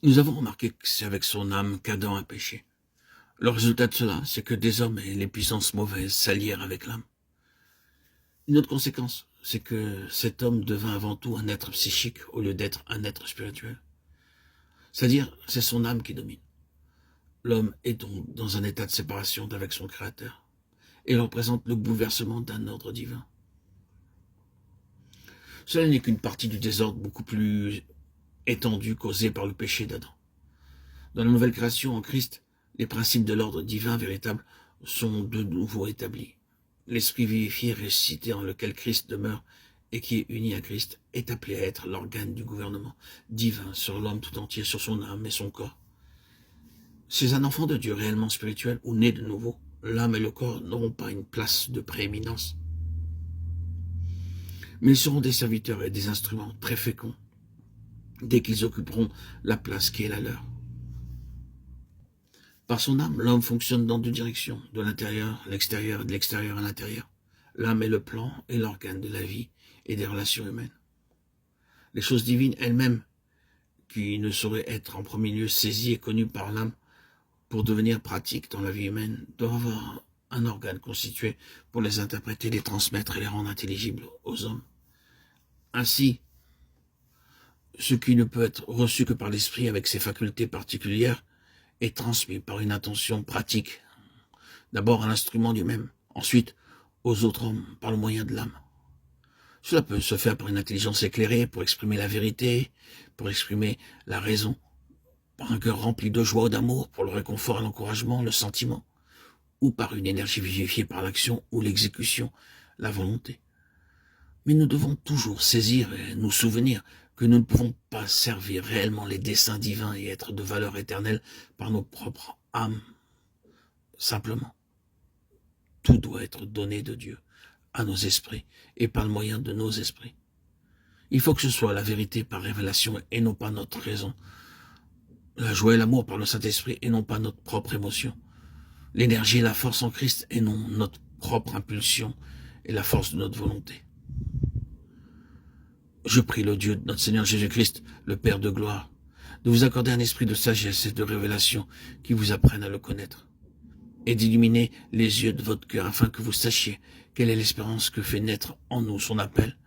Nous avons remarqué que c'est avec son âme qu'Adam a péché. Le résultat de cela, c'est que désormais les puissances mauvaises s'allièrent avec l'âme. Une autre conséquence, c'est que cet homme devint avant tout un être psychique au lieu d'être un être spirituel. C'est-à-dire, c'est son âme qui domine. L'homme est donc dans un état de séparation d'avec son Créateur. Et il représente le bouleversement d'un ordre divin. Cela n'est qu'une partie du désordre beaucoup plus étendu causé par le péché d'Adam. Dans la nouvelle création en Christ, les principes de l'ordre divin véritable sont de nouveau établis. L'esprit vivifié et ressuscité en lequel Christ demeure et qui est uni à Christ est appelé à être l'organe du gouvernement divin sur l'homme tout entier, sur son âme et son corps. C'est un enfant de Dieu réellement spirituel ou né de nouveau. L'âme et le corps n'auront pas une place de prééminence. Mais ils seront des serviteurs et des instruments très féconds dès qu'ils occuperont la place qui est la leur. Par son âme, l'homme fonctionne dans deux directions, de l'intérieur à l'extérieur et de l'extérieur à l'intérieur. L'âme est le plan et l'organe de la vie et des relations humaines. Les choses divines elles-mêmes, qui ne sauraient être en premier lieu saisies et connues par l'âme pour devenir pratiques dans la vie humaine, doivent avoir un organe constitué pour les interpréter, les transmettre et les rendre intelligibles aux hommes. Ainsi, ce qui ne peut être reçu que par l'esprit avec ses facultés particulières est transmis par une intention pratique, d'abord à l'instrument du même, ensuite aux autres hommes par le moyen de l'âme. Cela peut se faire par une intelligence éclairée pour exprimer la vérité, pour exprimer la raison, par un cœur rempli de joie ou d'amour pour le réconfort et l'encouragement, le sentiment, ou par une énergie vivifiée par l'action ou l'exécution, la volonté. Mais nous devons toujours saisir et nous souvenir que nous ne pouvons pas servir réellement les desseins divins et être de valeur éternelle par nos propres âmes. Simplement, tout doit être donné de Dieu à nos esprits et par le moyen de nos esprits. Il faut que ce soit la vérité par révélation et non pas notre raison. La joie et l'amour par le Saint-Esprit et non pas notre propre émotion. L'énergie et la force en Christ et non notre propre impulsion et la force de notre volonté. Je prie le Dieu de notre Seigneur Jésus-Christ, le Père de gloire, de vous accorder un esprit de sagesse et de révélation qui vous apprenne à le connaître, et d'illuminer les yeux de votre cœur afin que vous sachiez quelle est l'espérance que fait naître en nous son appel,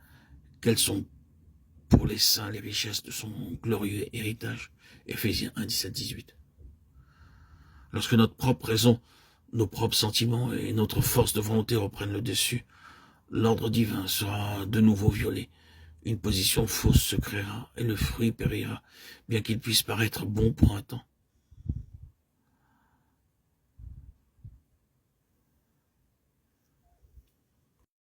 quelles sont pour les saints les richesses de son glorieux héritage. Éphésiens 1, 17, 18. Lorsque notre propre raison, nos propres sentiments et notre force de volonté reprennent le dessus, l'ordre divin sera de nouveau violé. Une position fausse se créera et le fruit périra, bien qu'il puisse paraître bon pour un temps.